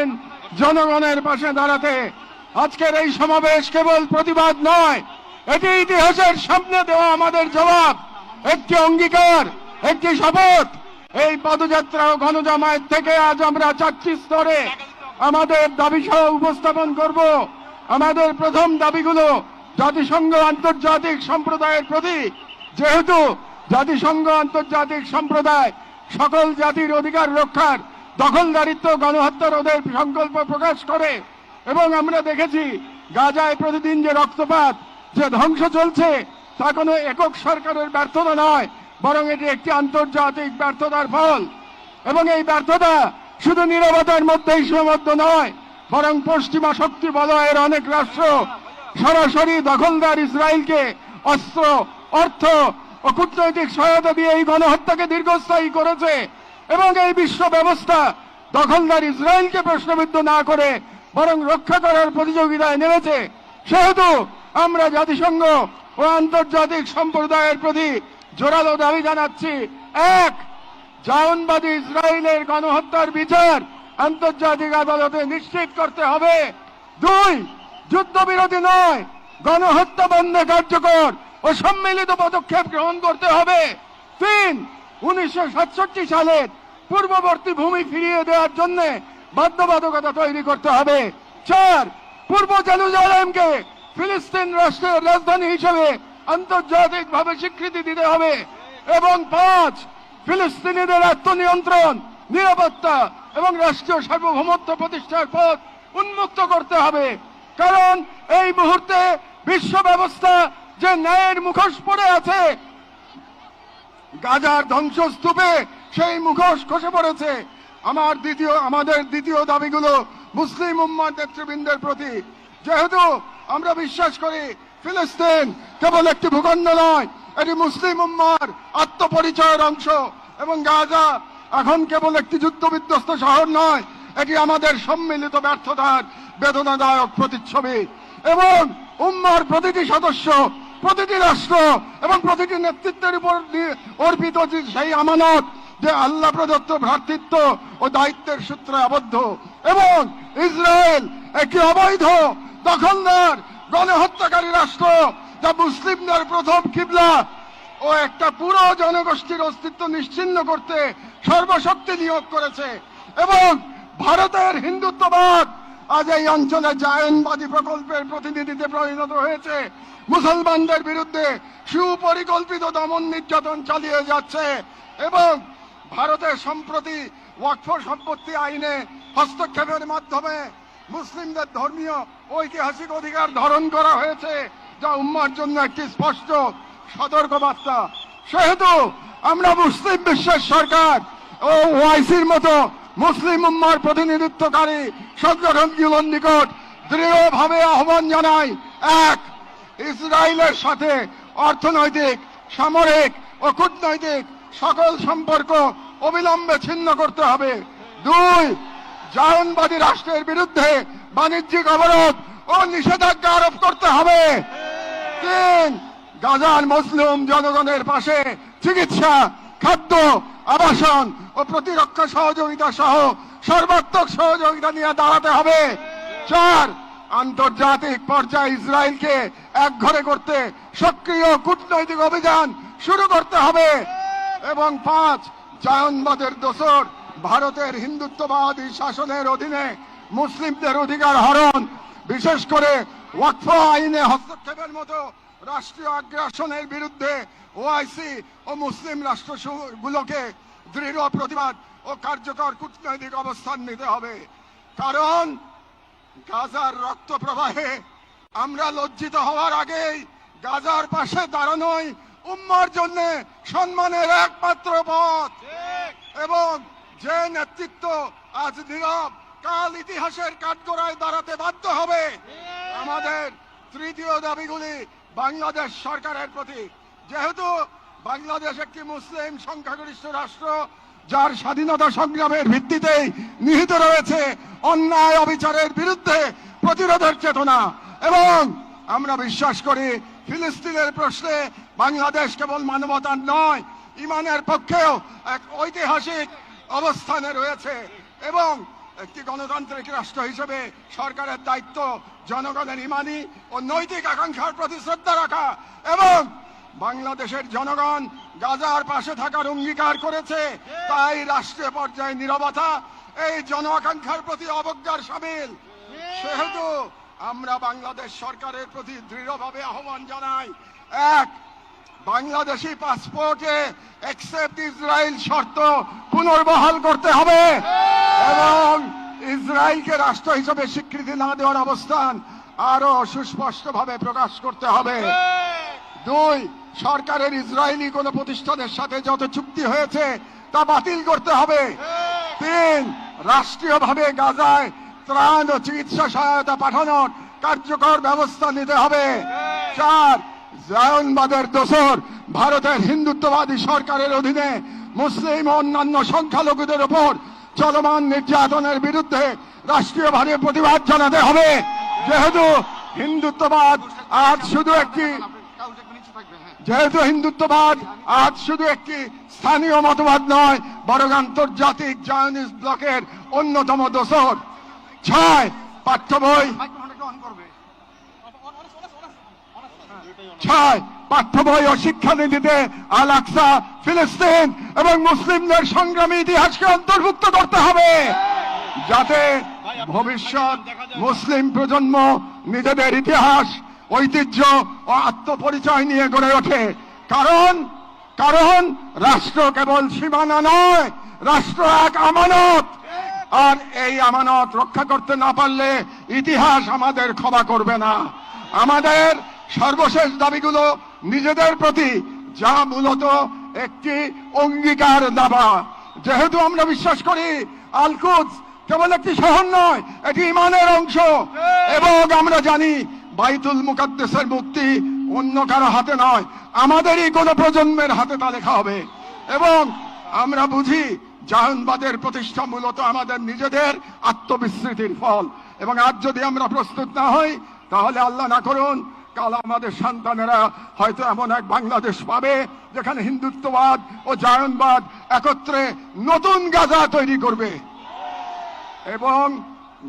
ফিলিস্তিন জনগণের পাশে দাঁড়াতে। আজকের এই সমাবেশ কেবল প্রতিবাদ নয়, এটি ইতিহাসের সামনে দেওয়া আমাদের জবাব, একটি অঙ্গীকার, একটি শপথ। এই পদযাত্রা ও গণজামায়াত থেকে আজ আমরা 4টি স্তরে আমাদের দাবি সহ উপস্থাপন করব। আমাদের প্রথম দাবিগুলো জাতিসংঘ আন্তর্জাতিক সম্প্রদায়ের প্রতি, যেহেতু জাতিসংঘ আন্তর্জাতিক সম্প্রদায় সকল জাতির অধিকার রক্ষার, দখলদারিত্ব, গণহত্যা রোধের সংকল্প প্রকাশ করে, এবং আমরা দেখেছি গাজায় প্রতিদিন যে রক্তপাত, যে ধ্বংস চলছে, তা কোনো একক সরকারের ব্যর্থতা নয়, বরং এটি একটি আন্তর্জাতিক ব্যর্থতার ফল। এবং এই ব্যর্থতা শুধু নীরবতার মধ্যেই সীমাবদ্ধ নয়, বরং পশ্চিমা শক্তি বলয়ের অনেক রাষ্ট্র সরাসরি দখলদার ইসরায়েলকে অস্ত্র, অর্থ ও কূটনৈতিক সহায়তা দিয়ে এই গণহত্যাকে দীর্ঘস্থায়ী করেছে। এবং এই বিশ্ব ব্যবস্থা দখলদার ইসরায়েলকে প্রশ্নবিদ্ধ না করে বরং রক্ষা করার প্রতিযোগিতায় নেমেছে। সেহেতু আমরা জাতিসংঘ ও আন্তর্জাতিক সম্প্রদায়ের প্রতি জোরালো দাবি জানাচ্ছি: 1. জায়নবাদী ইসরায়েলের গণহত্যার বিচার আন্তর্জাতিক আদালতে নিশ্চিত করতে হবে। 2. যুদ্ধবিরতি নয়, গণহত্যা বন্ধে কার্যকর ও সম্মিলিত পদক্ষেপ গ্রহণ করতে হবে। 3. 1967 সালের পূর্ববর্তী ভূমি ফিরিয়ে দেওয়ার জন্য বাধ্যবাধকতা তৈরি করতে হবে। 4. পূর্ব জেরুজালেমকে ফিলিস্তিন রাষ্ট্রের রাজধানী হিসেবে আন্তর্জাতিকভাবে স্বীকৃতি দিতে হবে। এবং 5. ফিলিস্তিনিদের আত্মনিয়ন্ত্রণ, নিরাপত্তা এবং রাষ্ট্রীয় সার্বভৌমত্ব প্রতিষ্ঠার পথ উন্মুক্ত করতে হবে। কারণ এই মুহূর্তে বিশ্ব ব্যবস্থা যে ন্যায়ের মুখোশ পড়ে আছে, গাজার ধ্বংসস্তূপে সেই মুখোশ খসে পড়েছে। আমাদের দ্বিতীয় দাবিগুলো মুসলিম উম্মার নেতৃবৃন্দের প্রতি। যেহেতু আমরা বিশ্বাস করি ফিলিস্তিন কেবল একটি ভূখণ্ড নয়, এটি মুসলিম উম্মার আত্মপরিচয়ের অংশ, এবং গাজা এখন কেবল একটি যুদ্ধবিধ্বস্ত শহর নয়, এটি আমাদের সম্মিলিত ব্যর্থতার বেদনাদায়ক প্রতিচ্ছবি। এবং উম্মার প্রতিটি সদস্য, প্রতিটি রাষ্ট্র এবং প্রতিটি নেতৃত্বের উপর অর্পিত সেই আমানত যে আল্লাহ প্রদত্ত ভ্রাতৃত্ব ও দায়িত্বের সূত্রে আবদ্ধ। এবং ইসরায়েল একটি অবৈধ, দখলদার, গণহত্যাকারী রাষ্ট্র, যা মুসলিমদের প্রথম কিবলা ও একটা পুরো জনগোষ্ঠীর অস্তিত্ব নিশ্চিহ্ন করতে সর্বশক্তি নিয়োগ করেছে। এবং ভারতের হিন্দুত্ববাদ আজ এই অঞ্চলে জায়নবাদী প্রকল্পের প্রতিনিধিতে পরিণত হয়েছে, মুসলমানদের বিরুদ্ধে সুপরিকল্পিত দমন নির্যাতন চালিয়ে যাচ্ছে। এবং ভারতের সম্প্রতি ওয়াকফ সম্পত্তি আইনে হস্তক্ষেপের মাধ্যমে মুসলিমদের ধর্মীয় ঐতিহাসিক অধিকার ধারণ করা হয়েছে, যা উম্মার জন্য একটি স্পষ্ট সতর্কবার্তা। সেহেতু আমরা মুসলিম বিশ্বের সরকার ও ওআইসির মতো মুসলিম উম্মার প্রতিনিধিত্বকারী সংগঠনগুলোর নিকট দৃঢ়ভাবে আহ্বান জানাই: 1. ইসরায়েলের সাথে অর্থনৈতিক, সামরিক ও কূটনৈতিক সকল সম্পর্ক অবিলম্বে ছিন্ন করতে হবে। 2. জায়নবাদী রাষ্ট্রের বিরুদ্ধে বাণিজ্যিক অবরোধ ও নিষেধাজ্ঞা আরোপ করতে হবে। 3. গাজার মুসলিম জনগণের পাশে চিকিৎসা, খাদ্য, আবাসন ও প্রতিরক্ষা সহযোগিতা সহ সর্বাত্মক সহযোগিতা নিয়ে দাঁড়াতে হবে। 4. আন্তর্জাতিক পর্যায়ে ইসরায়েলকে একঘরে করতে সক্রিয় কূটনৈতিক অভিযান শুরু করতে হবে। এবং 5. জায়নবাদের দোসর ভারতের হিন্দুত্ববাদী শাসনের অধীনে মুসলিমদের অধিকার হরণ, বিশেষ করে ওয়াকফ আইনে হস্তক্ষেপের মতো রাষ্ট্রীয় আগ্রাসনের বিরুদ্ধে ওআইসি ও মুসলিম রাষ্ট্রগুলোকে দৃঢ় প্রতিবাদ ও কার্যকর কূটনৈতিক অবস্থান নিতে হবে। কারণ গাজার রক্ত প্রবাহে আমরা লজ্জিত হওয়ার আগেই গাজার পাশে দাঁড়ানোই উম্মার জন্য সম্মানের একমাত্র পথ। এবং যে নেতৃত্ব আজ নীরব, কাল ইতিহাসের কাঠগড়ায় দাঁড়াতে বাধ্য হবে। আমাদের তৃতীয় দাবিগুলি বাংলাদেশ সরকারের প্রতি। যেহেতু বাংলাদেশ একটি মুসলিম সংখ্যাগরিষ্ঠ রাষ্ট্র, যার স্বাধীনতা সংগ্রামের ভিত্তিতেই নিহিত রয়েছে অন্যায় অবিচারের বিরুদ্ধে প্রতিরোধের চেতনা, এবং আমরা বিশ্বাস করি ফিলিস্তিনের প্রশ্নে বাংলাদেশ কেবল মানবতার নয়, ইমানের পক্ষেও এক ঐতিহাসিক অবস্থানে রয়েছে। এবং একটি গণতান্ত্রিক রাষ্ট্র হিসেবে সরকারের দায়িত্ব জনগণের ইমানি ও নৈতিক আকাঙ্ক্ষার প্রতি শ্রদ্ধা রাখা এবং বাংলাদেশের জনগণ গাজার পাশে থাকার অঙ্গীকার করেছে, তাই রাষ্ট্রীয় পর্যায়ে নীরবতা এই জন আকাঙ্ক্ষার প্রতি অবজ্ঞার সামিল। সেহেতু আমরা বাংলাদেশ সরকারের প্রতি দৃঢ়ভাবে আহ্বান জানাই, এক, বাংলাদেশি পাসপোর্টে অ্যাকসেপ্ট ইসরায়েল শর্ত পুনর্বহাল করতে হবে এবং ইসরায়েলকে রাষ্ট্র হিসেবে স্বীকৃতি না দেওয়ার অবস্থান আরো সুস্পষ্টভাবে প্রকাশ করতে হবে। দুই, সরকারের ইসরায়েলি কোন প্রতিষ্ঠানের সাথে যত চুক্তি হয়েছে তা বাতিল করতে হবে। তিন, রাষ্ট্রীয়ভাবে গাজায় ত্রাণ ও চিকিৎসা সহায়তা পাঠানোর কার্যকর ব্যবস্থা নিতে হবে। চার, জায়নবাদের দোসর ভারতের হিন্দুত্ববাদী সরকারের অধীনে মুসলিম ও অন্যান্য সংখ্যালঘুদের উপর চলমান নির্যাতনের বিরুদ্ধে রাষ্ট্রীয়ভাবে প্রতিবাদ জানাতে হবে। যেহেতু হিন্দুত্ববাদ আজ শুধু একটি স্থানীয় মতবাদ নয়, বরং আন্তর্জাতিক জায়নিস্ট ব্লকের অন্যতম দোসর। ছয়, পাঠ্য বই ও শিক্ষানীতিতে আল আকসা, ফিলিস্তিন এবং মুসলিমদের সংগ্রামী ইতিহাসকে অন্তর্ভুক্ত করতে হবে, যাতে ভবিষ্যৎ মুসলিম প্রজন্ম নিজেদের ইতিহাস, ঐতিহ্য ও আত্মপরিচয় নিয়ে গড়ে ওঠে। কারণ রাষ্ট্র কেবল সীমানা নয়, রাষ্ট্র এক আমানত, আর এই আমানত রক্ষা করতে না পারলে ইতিহাস আমাদের ক্ষমা করবে না। আমাদের সর্বশেষ দাবিগুলো নিজেদের প্রতি, যা মূলত একটি অঙ্গীকার দাবা। যেহেতু আমরা বিশ্বাস করি আল কুদস কেবল একটি শহর নয়, এটি ঈমানের অংশ, এবং আমরা জানি বাইতুল মুকাদ্দাসের মুক্তি অন্য কারো হাতে নয়, আমাদেরই কোন প্রজন্মের হাতে তা লেখা হবে। এবং আমরা বুঝি জায়নবাদের প্রতিষ্ঠা মূলত আমাদের নিজেদের আত্মবিস্মৃতির ফল, এবং আজ যদি আমরা প্রস্তুত না হই তাহলে আল্লাহ না করুন কাল আমাদের সন্তানেরা হয়তো এমন এক বাংলাদেশ পাবে যেখানে হিন্দুত্ববাদ ও জায়নবাদ একত্রে নতুন গাজা তৈরি করবে। এবং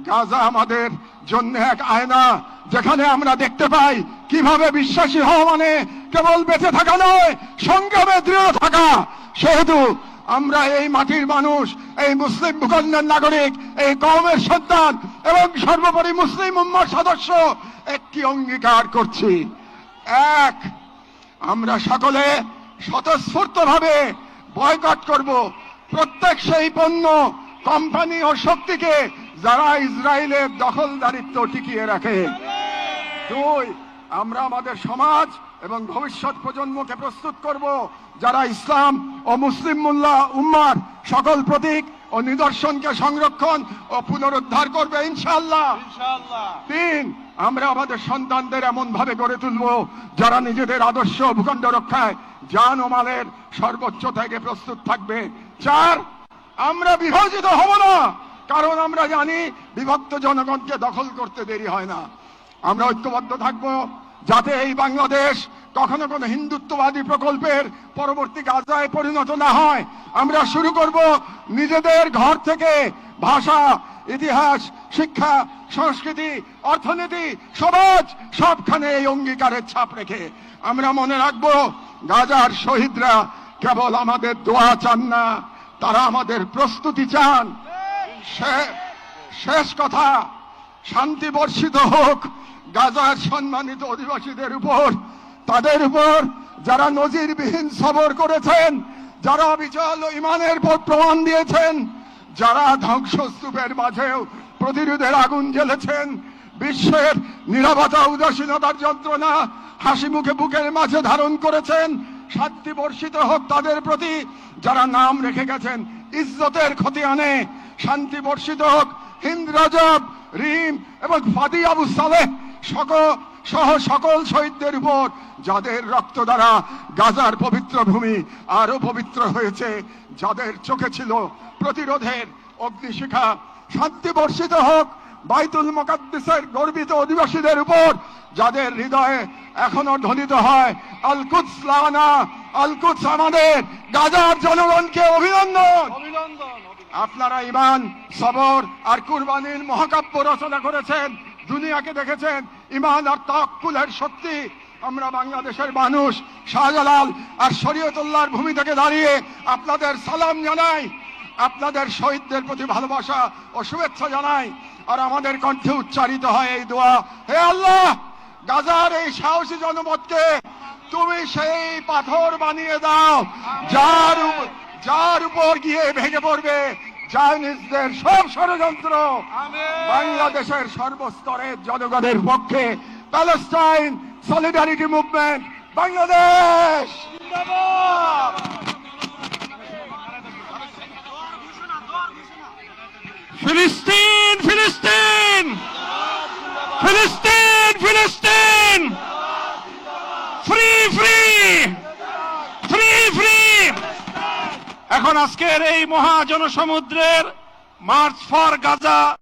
গাজা আমাদের জন্য এক আয়না, যেখানে আমরা দেখতে পাই কিভাবে বিশ্বাসী হওয়া মানে কেবল বেঁচে থাকা নয়, সংগ্রামে দৃঢ় থাকা। সেহেতু আমরা এই মাটির মানুষ, এই মুসলিম ভূখণ্ডের নাগরিক, এই কওমের সন্তান এবং সর্বোপরি মুসলিম উম্মার সদস্য একটি অঙ্গীকার করছি, এক, আমরা সকলে স্বতঃস্ফূর্তভাবে বয়কট করব প্রত্যেক সেই পণ্য, কোম্পানি ও শক্তিকে যারা ইসরায়েলের দখলদারিত্ব টিকিয়ে রাখে। দুই, আমরা আমাদের সমাজ এবং ভবিষ্যৎ প্রজন্মকে প্রস্তুত করব যারা ইসলাম ও মুসলিম উম্মার সকল প্রতীক ও নিদর্শনকে সংরক্ষণ ও পুনরুদ্ধার করবে ইনশাআল্লাহ। তিন, আমরা আমাদের সন্তানদের এমন ভাবে গড়ে তুলব যারা নিজেদের আদর্শ ভূখণ্ড রক্ষায় জান ও মালের সর্বোচ্চ থেকে প্রস্তুত থাকবে। চার, আমরা বিভাজিত হব না, কারণ আমরা জানি বিভক্ত জনগণকে দখল করতে দেরি হয় না। আমরা ঐক্যবদ্ধ থাকব যাতে এই বাংলাদেশ কখনো কোনো হিন্দুত্ববাদী প্রকল্পের পরবর্তী গাজায় পরিণত না হয়। আমরা শুরু করব নিজেদের ঘর থেকে, ভাষা, ইতিহাস, শিক্ষা, সংস্কৃতি, অর্থনীতি, সমাজ সবখানে এই অঙ্গীকারের ছাপ রেখে। আমরা মনে রাখব গাজার শহীদরা কেবল আমাদের দোয়া চান না, তারা আমাদের প্রস্তুতি চান। শেষ কথা, শান্তি বর্ষিত হোক গাজার সম্মানিত অধিবাসীদের উপর, তাদের উপর যারা নজিরবিহীন সবর করেছেন, যারা অবিচল ঈমানের প্রমাণ দিয়েছেন, যারা ধ্বংসস্তূপের মাঝেও প্রতিরোধের আগুন জ্বেলেছেন, বিশ্বের নীরবতা উদাসীনতার যন্ত্রণা হাসি মুখে বুকের মাঝে ধারণ করেছেন। শান্তি বর্ষিত হোক তাদের প্রতি যারা নাম রেখে গেছেন ইজ্জতের খতিয়ানে। শান্তি বর্ষিত হোক হিন্দ রজব, রিম এবং ফাদি আবু সালেহ সহ সকল শহীদদের উপর, যাদের রক্ত দ্বারা গাজার পবিত্র ভূমি আরো পবিত্র হয়েছে, যাদের চোখে ছিল প্রতিরোধের অগ্নিশিখা। শান্তি বর্ষিত হোক বাইতুল মুকাদ্দাসের গর্বিত অধিবাসীদের উপর, যাদের হৃদয়ে এখনো ধ্বনিত হয় আল কুদস লানা, আল কুদস আমাদের। গাজার জনগণকে অভিনন্দন। আপনারা ঈমান, সবর আর কুরবানির মহাকাব্য রচনা করেছেন, দুনিয়াকে দেখেছেন ঈমান আর তাওয়াক্কুলের শক্তি। আমরা বাংলাদেশের মানুষ শাহজালাল আর শরীয়তুল্লাহর ভূমি থেকে দাঁড়িয়ে আপনাদের সালাম জানাই, আপনাদের শহীদদের প্রতি ভালোবাসা ও শুভেচ্ছা জানাই। আর আমাদের কণ্ঠে উচ্চারিত হয় এই দোয়া, হে আল্লাহ, গাজার এই সাহসী জনপদকে তুমি সেই পাথর বানিয়ে দাও যার উপর গিয়ে ভেঙে পড়বে চাইনিজদের সব ষড়যন্ত্র। বাংলাদেশের সর্বস্তরের জনগণের পক্ষে প্যালেস্টাইন সলিডারিটি মুভমেন্ট বাংলাদেশ। ফিলিস্তিন, ফিলিস্তিন, ফিলিস্তিন, ফিলিস্তিন, ফ্রি, ফ্রি, ফ্রি, ফ্রি। এখন আজকের এই মহা জনসমুদ্রের মার্চ ফর গাজা